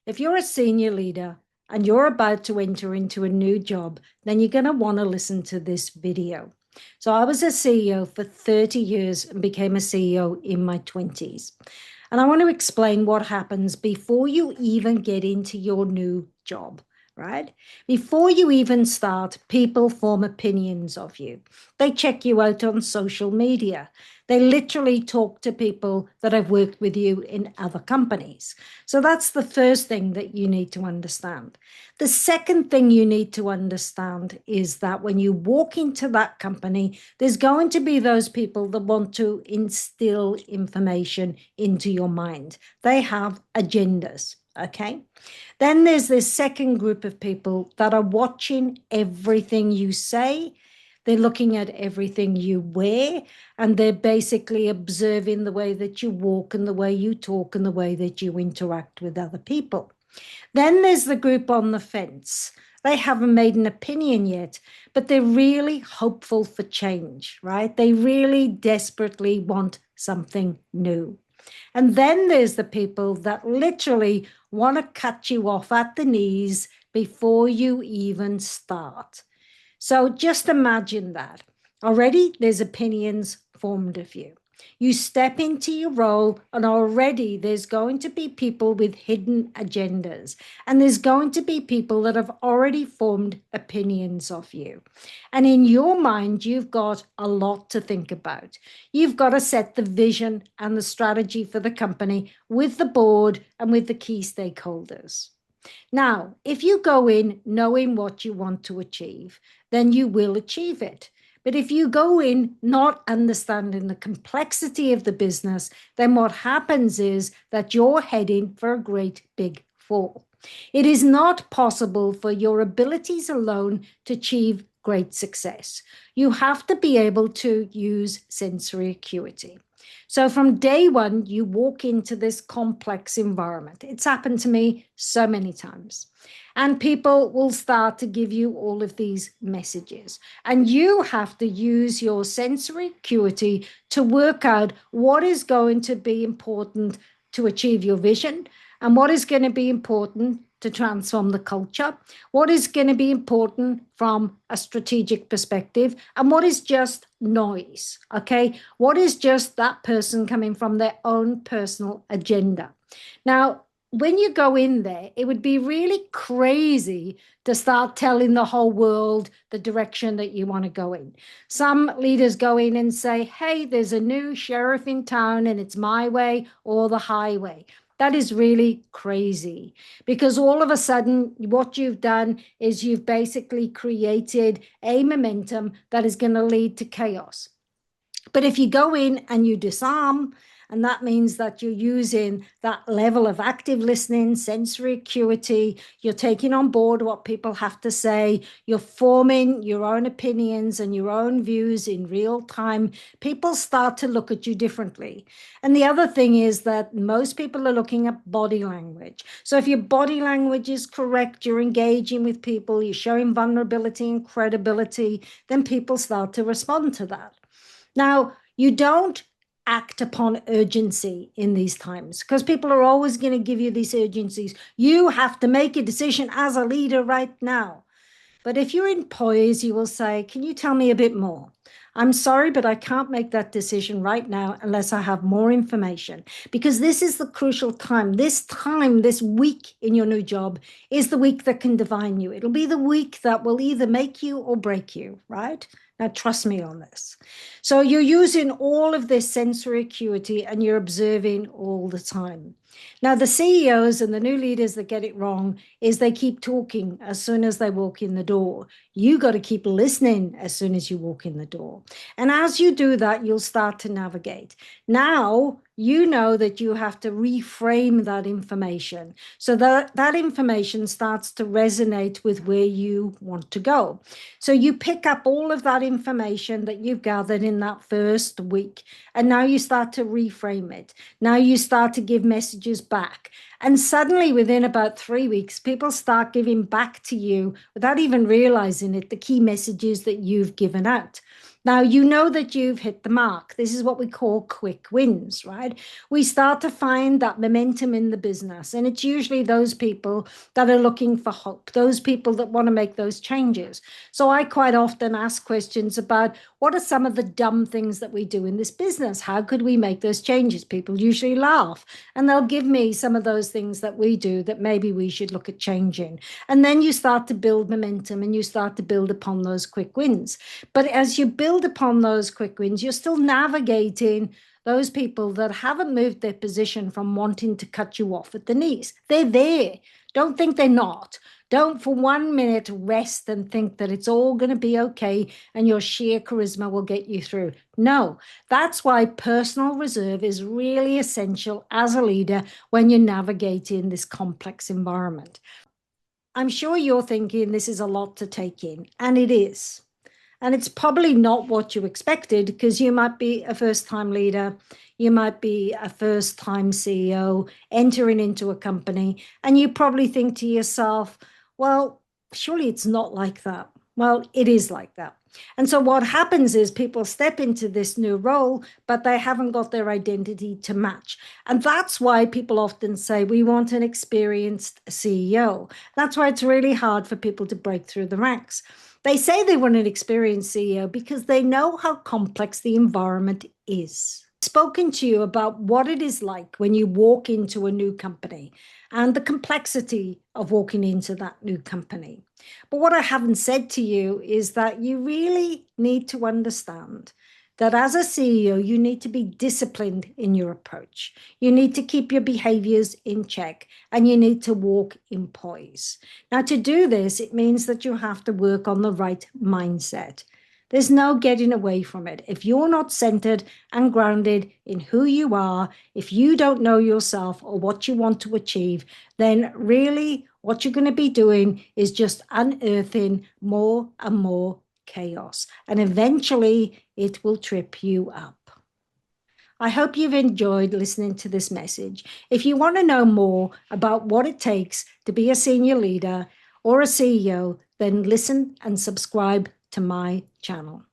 if you're a senior leader and you're about to enter into a new job, then you're going to want to listen to this video. So I was a CEO for 30 years and became a CEO in my 20s. And I want to explain what happens before you even get into your new job, right? Before you even start, people form opinions of you. They check you out on social media. They literally talk to people that have worked with you in other companies. So that's the first thing that you need to understand. The second thing you need to understand is that when you walk into that company, there's going to be those people that want to instill information into your mind. They have agendas, okay? Then there's this second group of people that are watching everything you say. They're looking at everything you wear, and they're basically observing the way that you walk and the way you talk and the way that you interact with other people. Then there's the group on the fence. They haven't made an opinion yet, but they're really hopeful for change, right? They really desperately want something new. And then there's the people that literally want to cut you off at the knees before you even start. So just imagine that. Already there's opinions formed of you. You step into your role, and already there's going to be people with hidden agendas. And there's going to be people that have already formed opinions of you. And in your mind, you've got a lot to think about. You've got to set the vision and the strategy for the company with the board and with the key stakeholders. Now, if you go in knowing what you want to achieve, then you will achieve it. But if you go in not understanding the complexity of the business, then what happens is that you're heading for a great big fall. It is not possible for your abilities alone to achieve great success. You have to be able to use sensory acuity. So from day one, you walk into this complex environment. It's happened to me so many times. And people will start to give you all of these messages. And you have to use your sensory acuity to work out what is going to be important to achieve your vision and what is going to be important to transform the culture, what is going to be important from a strategic perspective, and what is just noise, okay? What is just that person coming from their own personal agenda? Now, when you go in there, it would be really crazy to start telling the whole world the direction that you want to go in. Some leaders go in and say, hey, there's a new sheriff in town and it's my way or the highway. That is really crazy, because all of a sudden what you've done is you've basically created a momentum that is going to lead to chaos. But if you go in and you disarm, and that means that you're using that level of active listening, sensory acuity, you're taking on board what people have to say, you're forming your own opinions and your own views in real time, people start to look at you differently. And the other thing is that most people are looking at body language. So if your body language is correct, you're engaging with people, you're showing vulnerability and credibility, then people start to respond to that. Now, you don't act upon urgency in these times, because people are always going to give you these urgencies. You have to make a decision as a leader right now. But if you're in poise, you will say, can you tell me a bit more? I'm sorry, but I can't make that decision right now unless I have more information, because this is the crucial time. This week in your new job is the week that can define you. It'll be the week that will either make you or break you, right? Now, trust me on this. So you're using all of this sensory acuity and you're observing all the time. Now, the CEOs and the new leaders that get it wrong is they keep talking as soon as they walk in the door. You got to keep listening as soon as you walk in the door. And as you do that, you'll start to navigate. Now, you know that you have to reframe that information so that that information starts to resonate with where you want to go. So you pick up all of that information that you've gathered in that first week, and now you start to reframe it. Now you start to give messages back. And suddenly, within about 3 weeks, people start giving back to you without even realizing it, the key messages that you've given out. Now, you know that you've hit the mark. This is what we call quick wins, right? We start to find that momentum in the business. And it's usually those people that are looking for hope, those people that want to make those changes. So I quite often ask questions about what are some of the dumb things that we do in this business? How could we make those changes? People usually laugh and they'll give me some of those things that we do that maybe we should look at changing. And then you start to build momentum and you start to build upon those quick wins. But as you build upon those quick wins, you're still navigating those people that haven't moved their position from wanting to cut you off at the knees. They're there. Don't think they're not. Don't for 1 minute rest and think that it's all going to be okay and your sheer charisma will get you through. No, that's why personal reserve is really essential as a leader when you're navigating this complex environment. I'm sure you're thinking this is a lot to take in, and it is. And it's probably not what you expected because you might be a first time leader, you might be a first time CEO entering into a company, and you probably think to yourself, well, surely it's not like that. Well, it is like that. And so what happens is people step into this new role, but they haven't got their identity to match. And that's why people often say we want an experienced CEO. That's why it's really hard for people to break through the ranks. They say they want an experienced CEO because they know how complex the environment is. I've spoken to you about what it is like when you walk into a new company and the complexity of walking into that new company. But what I haven't said to you is that you really need to understand that as a CEO, you need to be disciplined in your approach. You need to keep your behaviors in check and you need to walk in poise. Now, to do this, it means that you have to work on the right mindset. There's no getting away from it. If you're not centered and grounded in who you are, if you don't know yourself or what you want to achieve, then really what you're going to be doing is just unearthing more and more chaos. And eventually it will trip you up. I hope you've enjoyed listening to this message. If you want to know more about what it takes to be a senior leader or a CEO, then listen and subscribe to my channel.